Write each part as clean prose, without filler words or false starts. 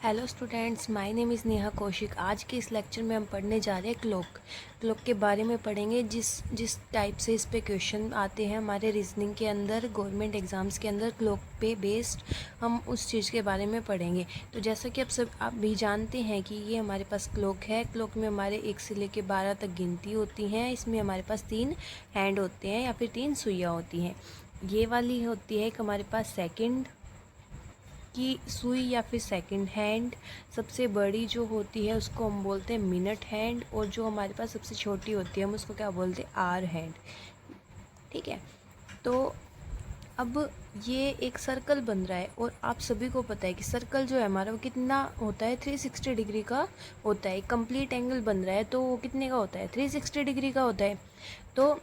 Hello students, my name is Neha Kaushik. आज के इस लेक्चर में हम पढ़ने जा रहे हैं क्लॉक के बारे में पढ़ेंगे। जिस टाइप से इस पे क्वेश्चन आते हैं हमारे रीजनिंग के अंदर, गवर्नमेंट एग्ज़ाम्स के अंदर, क्लॉक पे बेस्ड हम उस चीज़ के बारे में पढ़ेंगे। तो जैसा कि आप भी जानते हैं कि ये हमारे पास क्लॉक है। क्लॉक में हमारे 1 से लेकर 12 तक गिनती होती हैं। इसमें हमारे पास 3 हैंड होते हैं या फिर 3 सुइयाँ होती हैं। ये वाली होती है एक हमारे पास सेकेंड की सुई या फिर सेकंड हैंड। सबसे बड़ी जो होती है उसको हम बोलते हैं मिनट हैंड, और जो हमारे पास सबसे छोटी होती है हम उसको क्या बोलते हैं, आर हैंड। ठीक है, तो अब ये एक सर्कल बन रहा है और आप सभी को पता है कि सर्कल जो है हमारा वो कितना होता है, 360 डिग्री का होता है। कंप्लीट एंगल बन रहा है तो वो कितने का होता है, 360 डिग्री का होता है। तो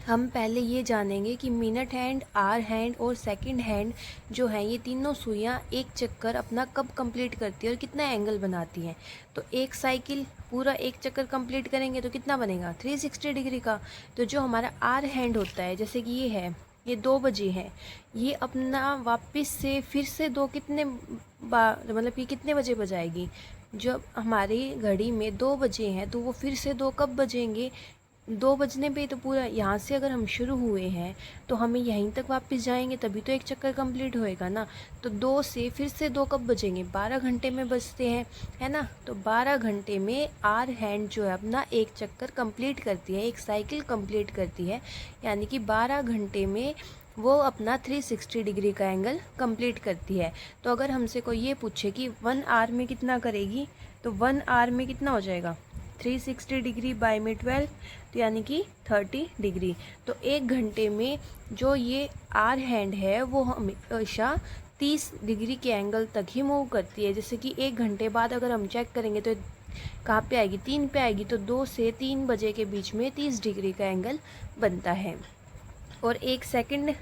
हम पहले ये जानेंगे कि मिनट हैंड, आर हैंड और सेकंड हैंड जो है ये तीनों सुइयाँ एक चक्कर अपना कब कंप्लीट करती है और कितना एंगल बनाती हैं। तो एक साइकिल पूरा एक चक्कर कंप्लीट करेंगे तो कितना बनेगा, 360 डिग्री का। तो जो हमारा आर हैंड होता है, जैसे कि ये है, ये 2 बजे है, ये अपना वापस से फिर से दो कितने बार, मतलब कि कितने बजे बजाएगी। जब हमारी घड़ी में 2 बजे हैं तो वो फिर से 2 कब बजेंगे, 2 बजने पे। तो पूरा यहाँ से अगर हम शुरू हुए हैं तो हमें यहीं तक वापस जाएंगे तभी तो एक चक्कर कंप्लीट होएगा ना। तो 2 से फिर से 2 कब बजेंगे, 12 घंटे में बजते हैं, है ना। तो 12 घंटे में आर हैंड जो है अपना एक चक्कर कंप्लीट करती है, एक साइकिल कंप्लीट करती है। यानी कि 12 घंटे में वो अपना 360 डिग्री का एंगल कंप्लीट करती है। तो अगर हमसे कोई ये पूछे कि 1 आवर में कितना करेगी, तो 1 आवर में कितना हो जाएगा, 360 डिग्री बाय में 12, तो यानी कि 30 डिग्री। तो 1 घंटे में जो ये आर हैंड है वो हमेशा 30 डिग्री के एंगल तक ही मूव करती है। जैसे कि 1 घंटे बाद अगर हम चेक करेंगे तो कहाँ पे आएगी, 3 पे आएगी। तो 2 से 3 बजे के बीच में 30 डिग्री का एंगल बनता है। और 1 सेकंड,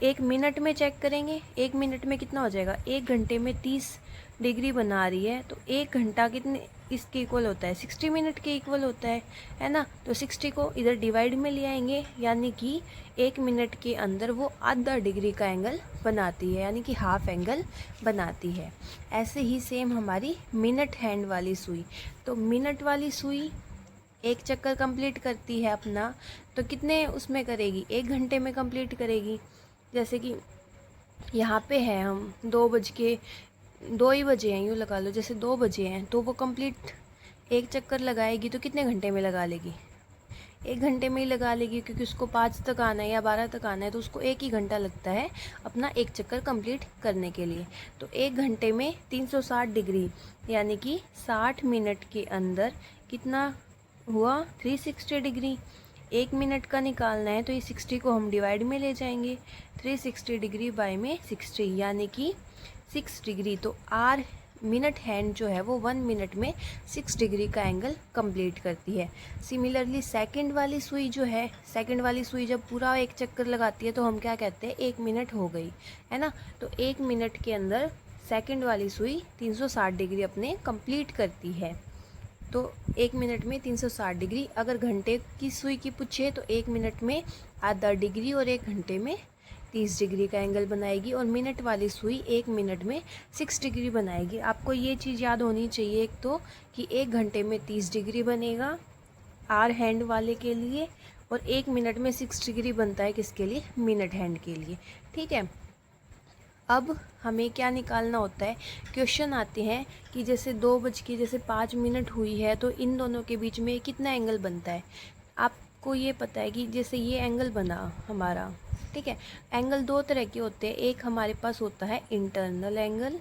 1 मिनट में चेक करेंगे, 1 मिनट में कितना हो जाएगा, 1 घंटे में 30 डिग्री बना रही है। तो 1 घंटा कितने इसके इक्वल होता है, 60 मिनट के इक्वल होता है ना। तो 60 को इधर डिवाइड में ले आएंगे, यानी कि 1 मिनट के अंदर वो आधा डिग्री का एंगल बनाती है, यानी कि हाफ एंगल बनाती है। ऐसे ही सेम हमारी मिनट हैंड वाली सुई। तो मिनट वाली सुई एक चक्कर कंप्लीट करती है अपना, तो कितने उसमें करेगी, 1 घंटे में कंप्लीट करेगी। जैसे कि यहाँ पे है हम 2 बज के 2 ही बजे हैं, यूँ लगा लो, जैसे 2 बजे हैं तो वो कंप्लीट एक चक्कर लगाएगी तो कितने घंटे में लगा लेगी, 1 घंटे में ही लगा लेगी, क्योंकि उसको 5 तक आना है या 12 तक आना है तो उसको 1 ही घंटा लगता है अपना एक चक्कर कंप्लीट करने के लिए। तो 1 घंटे में 360 डिग्री, यानी कि 60 मिनट के अंदर कितना हुआ, 360 डिग्री। 1 मिनट का निकालना है तो ये 60 को हम डिवाइड में ले जाएंगे, 360 डिग्री बाय में 60 यानी कि 6 डिग्री। तो आर मिनट हैंड जो है वो 1 मिनट में 6 डिग्री का एंगल कंप्लीट करती है। सिमिलरली सेकंड वाली सुई जो है, सेकंड वाली सुई जब पूरा एक चक्कर लगाती है तो हम क्या कहते हैं, 1 मिनट हो गई, है ना। तो 1 मिनट के अंदर सेकंड वाली सुई 360 डिग्री अपने कंप्लीट करती है। तो 1 मिनट में 360 डिग्री। अगर घंटे की सुई की पूछे तो 1 मिनट में आधा डिग्री और 1 घंटे में 30 डिग्री का एंगल बनाएगी। और मिनट वाली सुई 1 मिनट में 6 डिग्री बनाएगी। आपको ये चीज़ याद होनी चाहिए एक तो, कि 1 घंटे में 30 डिग्री बनेगा आर हैंड वाले के लिए, और 1 मिनट में 6 डिग्री बनता है किसके लिए, मिनट हैंड के लिए। ठीक है, अब हमें क्या निकालना होता है, क्वेश्चन आते हैं कि जैसे 2 बज के जैसे 5 मिनट हुई है तो इन दोनों के बीच में कितना एंगल बनता है। आपको ये पता है कि जैसे ये एंगल बना हमारा, ठीक है, एंगल 2 तरह के होते हैं। एक हमारे पास होता है इंटरनल एंगल,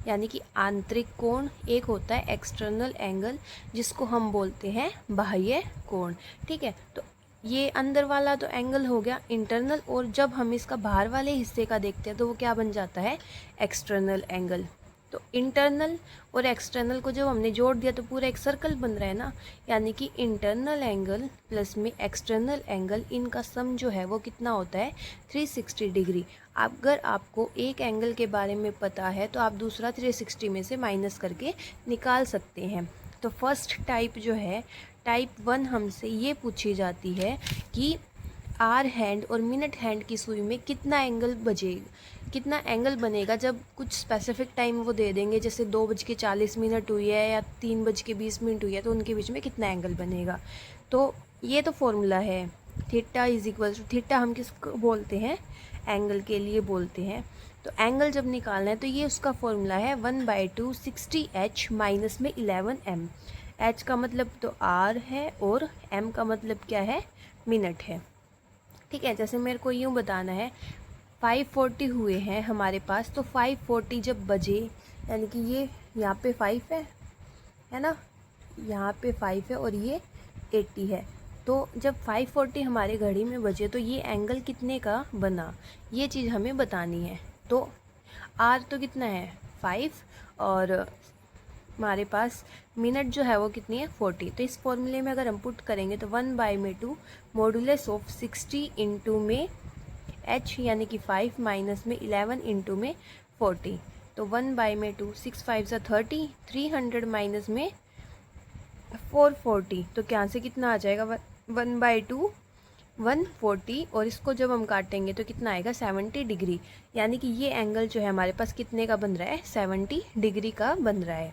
यानी कि आंतरिक कोण। एक होता है एक्सटर्नल एंगल, जिसको हम बोलते हैं बाह्य कोण। ठीक है, तो ये अंदर वाला तो एंगल हो गया इंटरनल, और जब हम इसका बाहर वाले हिस्से का देखते हैं तो वो क्या बन जाता है, एक्सटर्नल एंगल। तो इंटरनल और एक्सटर्नल को जब हमने जोड़ दिया तो पूरा एक सर्कल बन रहा है ना, यानी कि इंटरनल एंगल प्लस में एक्सटर्नल एंगल, इनका सम जो है वो कितना होता है, 360 डिग्री। अगर आपको एक एंगल के बारे में पता है तो आप दूसरा 360 में से माइनस करके निकाल सकते हैं। तो फर्स्ट टाइप जो है, टाइप 1, हमसे ये पूछी जाती है कि आर हैंड और मिनट हैंड की सुई में कितना एंगल बजेगा, कितना एंगल बनेगा जब कुछ स्पेसिफिक टाइम वो दे देंगे, जैसे 2:40 हुई है या 3:20 हुई है, तो उनके बीच में कितना एंगल बनेगा। तो ये तो फॉर्मूला है, theta is equal to, theta हम किसको बोलते हैं, एंगल के लिए बोलते हैं। तो एंगल जब निकालना है तो ये उसका फॉर्मूला है 1/2 60h माइनस में 11m। h का मतलब तो r है और m का मतलब क्या है, मिनट है। ठीक है, जैसे मेरे को यूँ बताना है 5:40 हुए हैं हमारे पास, तो 5:40 जब बजे, यानी कि ये यहाँ पे 5 है ना, यहाँ पे 5 है और ये 80 है। तो जब 5:40 हमारे घड़ी में बजे तो ये एंगल कितने का बना, ये चीज़ हमें बतानी है। तो आर तो कितना है 5 और हमारे पास मिनट जो है वो कितनी है 40। तो इस फॉर्मूले में अगर हम पुट करेंगे तो 1/2 मॉडुलस ऑफ 60 इंटू में h यानी कि 5 माइनस में 11 इंटू में 40। तो 1/2 6 5 30, 300 माइनस में 440, तो क्या से कितना आ जाएगा 1/2 140, और इसको जब हम काटेंगे तो कितना आएगा 70 डिग्री। यानी कि ये एंगल जो है हमारे पास कितने का बन रहा है, 70 डिग्री का बन रहा है।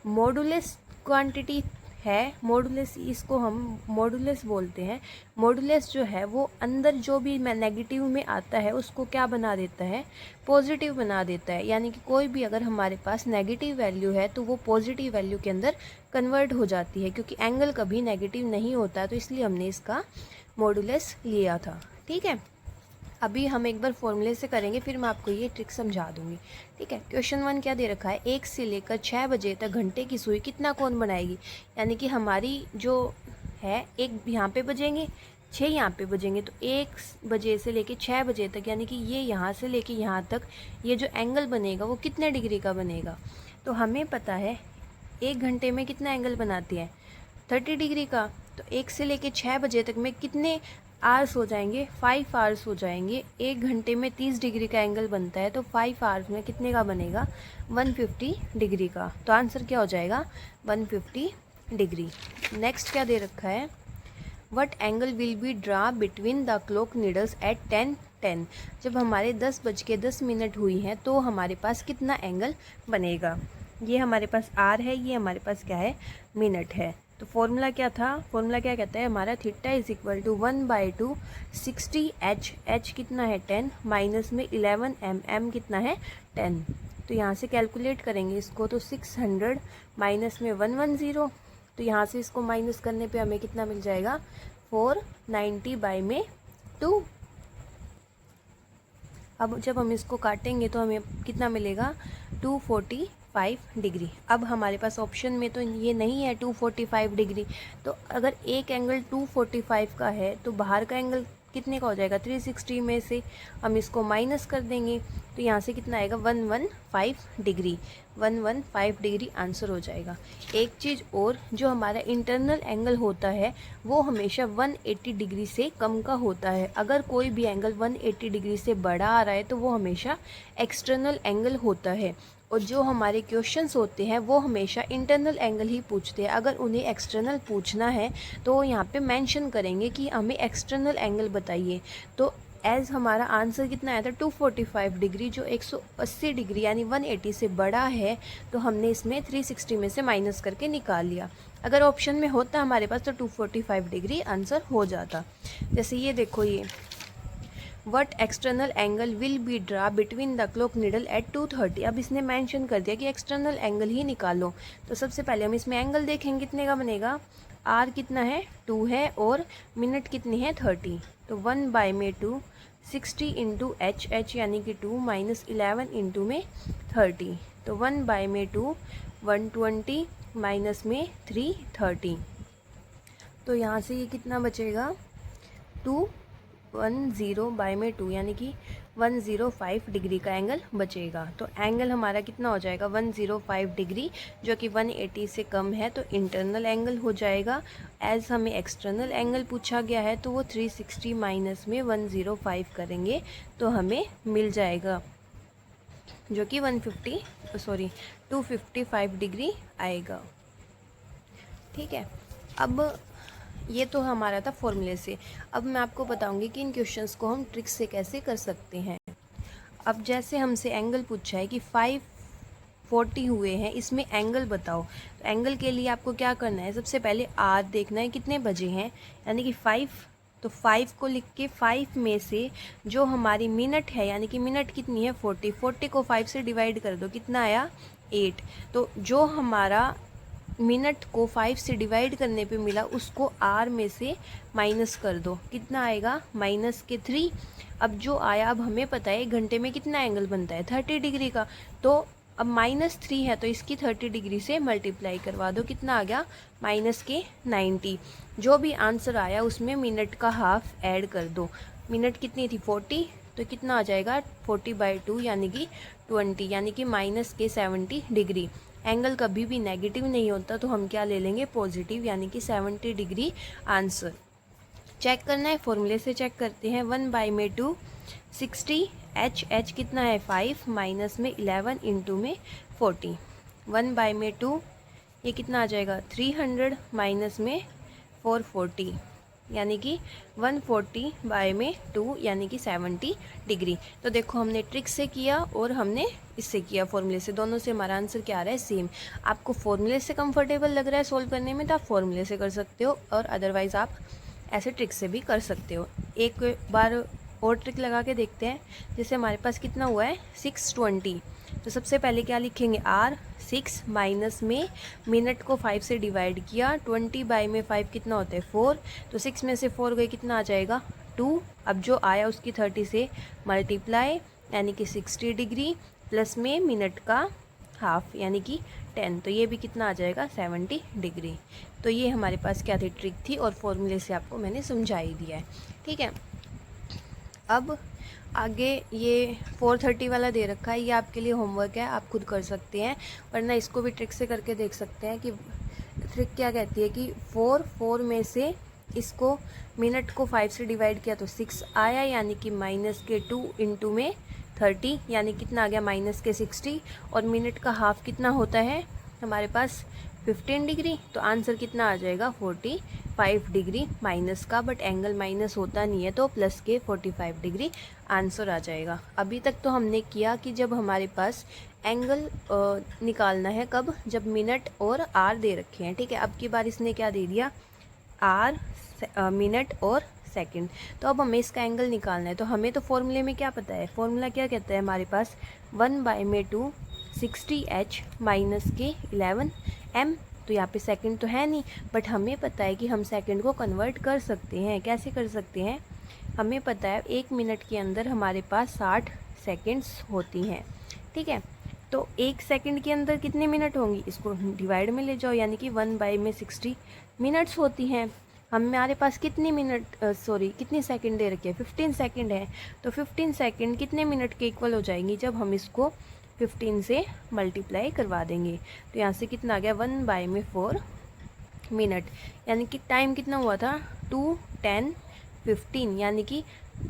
मॉडुलस क्वांटिटी है, मॉडुलस इसको हम मॉडुलस बोलते हैं। मॉडुलस जो है वो अंदर जो भी नेगेटिव में आता है उसको क्या बना देता है, पॉजिटिव बना देता है। यानी कि कोई भी अगर हमारे पास नेगेटिव वैल्यू है तो वो पॉजिटिव वैल्यू के अंदर कन्वर्ट हो जाती है, क्योंकि एंगल कभी नेगेटिव नहीं होता, तो इसलिए हमने इसका मॉडुलस लिया था। ठीक है, अभी हम एक बार फॉर्मूले से करेंगे, फिर मैं आपको ये ट्रिक समझा दूंगी। ठीक है, क्वेश्चन 1 क्या दे रखा है, 1 से लेकर 6 बजे तक घंटे की सुई कितना कोण बनाएगी। यानी कि हमारी जो है, एक यहाँ पे बजेंगे, 6 यहाँ पे बजेंगे, तो 1 बजे से लेके 6 बजे तक, यानी कि ये यहाँ से लेके यहाँ तक ये जो एंगल बनेगा वो कितने डिग्री का बनेगा। तो हमें पता है 1 घंटे में कितना एंगल बनाती है 30 डिग्री का। तो 1 से लेके 6 बजे तक में कितने आवर्स हो जाएंगे, 5 आवर्स हो जाएंगे। 1 घंटे में 30 डिग्री का एंगल बनता है, तो 5 आवर्स में कितने का बनेगा 150 डिग्री का। तो आंसर क्या हो जाएगा 150 डिग्री। नेक्स्ट क्या दे रखा है, what angle will be draw between the clock needles at 10:10। जब हमारे 10:10 हुई हैं तो हमारे पास कितना एंगल बनेगा। ये हमारे पास आर है, ये हमारे पास क्या है, मिनट है। तो फॉर्मूला क्या था, फॉर्मूला क्या कहता है हमारा, theta is equal to 1/2 60h, h कितना है 10 माइनस में 11m, m कितना है 10। तो यहाँ से कैलकुलेट करेंगे इसको, तो 600 माइनस में 110, तो यहाँ से इसको माइनस करने पे हमें कितना मिल जाएगा 490/2। अब जब हम इसको काटेंगे तो हमें कितना मिलेगा 245 डिग्री। अब हमारे पास ऑप्शन में तो ये नहीं है 245 डिग्री, तो अगर एक एंगल 245 का है तो बाहर का एंगल कितने का हो जाएगा 360 में से हम इसको माइनस कर देंगे, तो यहाँ से कितना आएगा 115 डिग्री, 115 डिग्री आंसर हो जाएगा। एक चीज़ और, जो हमारा इंटरनल एंगल होता है वो हमेशा 180 डिग्री से कम का होता है। अगर कोई भी एंगल 180 डिग्री से बड़ा आ रहा है तो वो हमेशा एक्सटर्नल एंगल होता है, और जो हमारे क्वेश्चंस होते हैं वो हमेशा इंटरनल एंगल ही पूछते हैं। अगर उन्हें एक्सटर्नल पूछना है तो यहाँ पे मेंशन करेंगे कि हमें एक्सटर्नल एंगल बताइए। तो एज हमारा आंसर कितना आया था 245 डिग्री, जो 180 डिग्री यानी 180 से बड़ा है, तो हमने इसमें 360 में से माइनस करके निकाल लिया। अगर ऑप्शन में होता हमारे पास तो 245 डिग्री आंसर हो जाता। जैसे ये देखो, ये what external angle will be draw between the clock needle at 2:30। अब इसने मेंशन कर दिया कि एक्सटर्नल एंगल ही निकालो। तो सबसे पहले हम इसमें एंगल देखेंगे कितने का बनेगा, आर कितना है 2 है और मिनट कितनी है 30। तो 1/2 60 इंटू एच यानी कि 2 माइनस 11 इंटू में 30। तो 1/2 120 माइनस में 330। तो यहाँ से ये कितना बचेगा 210/2 यानी कि 105 डिग्री का एंगल बचेगा। तो एंगल हमारा कितना हो जाएगा 105 डिग्री, जो कि 180 से कम है, तो इंटरनल एंगल हो जाएगा। एज हमें एक्सटर्नल एंगल पूछा गया है तो वो 360 माइनस में 105 करेंगे तो हमें मिल जाएगा, जो कि 255 डिग्री आएगा। ठीक है, अब ये तो हमारा था फॉर्मूले से। अब मैं आपको बताऊंगी कि इन क्वेश्चंस को हम ट्रिक से कैसे कर सकते हैं। अब जैसे हमसे एंगल पूछा है कि 540 हुए हैं, इसमें एंगल बताओ। तो एंगल के लिए आपको क्या करना है, सबसे पहले आर देखना है कितने बजे हैं, यानी कि 5। तो 5 को लिख के 5 में से जो हमारी मिनट है, यानी कि मिनट कितनी है 40, 40 को 5 से डिवाइड कर दो, कितना आया 8। तो जो हमारा मिनट को 5 से डिवाइड करने पे मिला उसको आर में से माइनस कर दो, कितना आएगा -3। अब जो आया, अब हमें पता है 1 घंटे में कितना एंगल बनता है 30 डिग्री का। तो अब -3 है तो इसकी 30 डिग्री से मल्टीप्लाई करवा दो, कितना आ गया -90। जो भी आंसर आया उसमें मिनट का हाफ ऐड कर दो। मिनट कितनी थी 40, तो कितना आ जाएगा 40/2 यानी कि 20, यानी कि -70 डिग्री। एंगल कभी भी नेगेटिव नहीं होता तो हम क्या ले लेंगे पॉजिटिव, यानी कि 70 डिग्री आंसर। चेक करना है, फॉर्मूले से चेक करते हैं। 1/2 60, h कितना है 5, माइनस में 11 इंटू में 40। 1/2 ये कितना आ जाएगा 300, माइनस में 440, यानी कि 140/2 यानी कि 70 डिग्री। तो देखो हमने ट्रिक से किया और हमने इससे किया फॉर्मूले से, दोनों से हमारा आंसर क्या आ रहा है सेम। आपको फॉर्मूले से कंफर्टेबल लग रहा है सॉल्व करने में तो आप फॉर्मूले से कर सकते हो, और अदरवाइज़ आप ऐसे ट्रिक से भी कर सकते हो। एक बार और ट्रिक लगा के देखते हैं। जैसे हमारे पास कितना हुआ है 620, तो सबसे पहले क्या लिखेंगे आर 6, माइनस में मिनट को 5 से डिवाइड किया, 20/5 कितना होता है 4, तो 6 में से 4 गए कितना आ जाएगा 2। अब जो आया उसकी 30 से मल्टीप्लाई, यानी कि 60 डिग्री, प्लस में मिनट का हाफ यानी कि 10, तो ये भी कितना आ जाएगा 70 डिग्री। तो ये हमारे पास क्या थी ट्रिक थी, और फॉर्मूले से आपको मैंने समझा ही दिया है। ठीक है, अब आगे ये 430 वाला दे रखा है, ये आपके लिए होमवर्क है, आप खुद कर सकते हैं, वरना इसको भी ट्रिक से करके देख सकते हैं। कि ट्रिक क्या कहती है कि 4 में से इसको मिनट को 5 से डिवाइड किया तो 6 आया, यानी कि -2 इंटू में 30, यानी कितना आ गया -60, और मिनट का हाफ कितना होता है हमारे पास 15 डिग्री, तो आंसर कितना आ जाएगा 45 डिग्री माइनस का, बट एंगल माइनस होता नहीं है तो प्लस के 45 डिग्री आंसर आ जाएगा। अभी तक तो हमने किया कि जब हमारे पास एंगल निकालना है कब, जब मिनट और आर दे रखे हैं। ठीक है, अब की बार इसने क्या दे दिया आर मिनट और सेकंड, तो अब हमें इसका एंगल निकालना है। तो हमें तो फॉर्मूले में क्या पता है, फॉर्मूला क्या कहता है हमारे पास 1/2 60h माइनस के 11m। तो यहाँ पे सेकंड तो है नहीं, बट हमें पता है कि हम सेकंड को कन्वर्ट कर सकते हैं। कैसे कर सकते हैं, हमें पता है 1 मिनट के अंदर हमारे पास 60 सेकंड्स होती हैं। ठीक है, तो 1 सेकंड के अंदर कितने मिनट होंगी, इसको डिवाइड में ले जाओ, यानी कि 1/60 मिनट्स होती हैं। हमारे पास कितनी कितनी सेकंड दे रखे हैं 15 सेकंड है, तो 15 सेकंड कितने मिनट के इक्वल हो जाएंगी जब हम इसको 15 से मल्टीप्लाई करवा देंगे। तो यहाँ से कितना आ गया 1/4 मिनट, यानी कि टाइम कितना हुआ था 2, 10, 15, यानी कि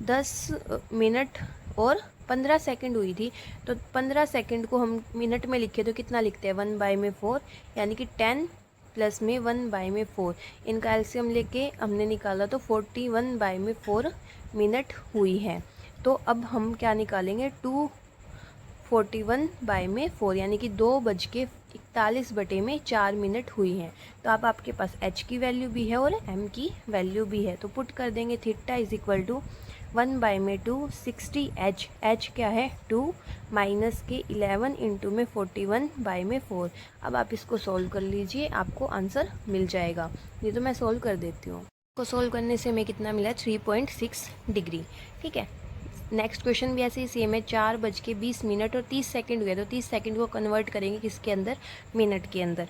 10 मिनट और 15 सेकंड हुई थी। तो 15 सेकंड को हम मिनट में लिखे तो कितना लिखते हैं 1/4, यानी कि 10 प्लस में 1/4, इनका एलसीएम लेके हमने निकाला तो 41/4 मिनट हुई है। तो अब हम क्या निकालेंगे 241/4, यानी कि 2:41 मिनट हुई हैं। तो अब आपके पास h की वैल्यू भी है और m की वैल्यू भी है, तो पुट कर देंगे theta is equal to 1/2 60h, h क्या है 2, माइनस के 11 इंटू में 41/4। अब आप इसको सॉल्व कर लीजिए, आपको आंसर मिल जाएगा। ये तो मैं सॉल्व कर देती हूँ। इसको सॉल्व करने से हमें कितना मिला 3.6 डिग्री। ठीक है, नेक्स्ट क्वेश्चन भी ऐसे ही सेम है। 4:20 और 30 सेकंड हुए, तो 30 सेकंड को कन्वर्ट करेंगे किसके अंदर, मिनट के अंदर।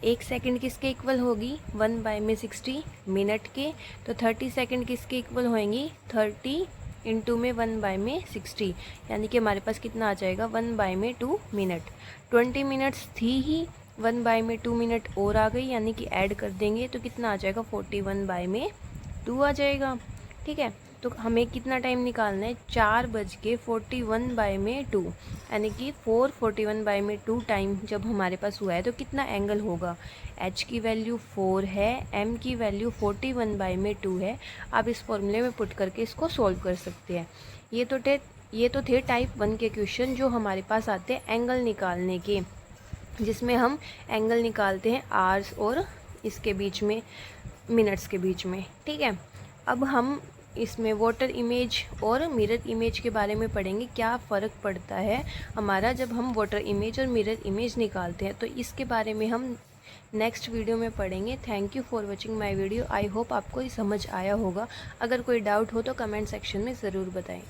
1 सेकंड किसके इक्वल होगी 1/60 मिनट के, तो 30 सेकंड किसके इक्वल होएंगी 30 इंटू में 1/60, यानी कि हमारे पास कितना आ जाएगा 1/2 मिनट। 20 मिनट्स थी ही, 1/2 मिनट और आ गई, यानी कि ऐड कर देंगे तो कितना आ जाएगा 41/2 आ जाएगा। ठीक है, तो हमें कितना टाइम निकालना है 4:41/2, यानी कि 4:41/2 टाइम जब हमारे पास हुआ है तो कितना एंगल होगा। h की वैल्यू 4 है, m की वैल्यू 41/2 है। आप इस फॉर्मूले में पुट करके इसको सॉल्व कर सकते हैं। ये तो थे टाइप 1 के क्वेश्चन जो हमारे पास आते हैं एंगल निकालने के, जिसमें हम एंगल निकालते हैं आवर्स और इसके बीच में मिनट्स के बीच में, ठीक है। अब हम इसमें वाटर इमेज और मिरर इमेज के बारे में पढ़ेंगे, क्या फ़र्क पड़ता है हमारा जब हम वाटर इमेज और मिरर इमेज निकालते हैं, तो इसके बारे में हम नेक्स्ट वीडियो में पढ़ेंगे। Thank you for watching my video. I hope आपको ये समझ आया होगा। अगर कोई डाउट हो तो कमेंट सेक्शन में ज़रूर बताएं।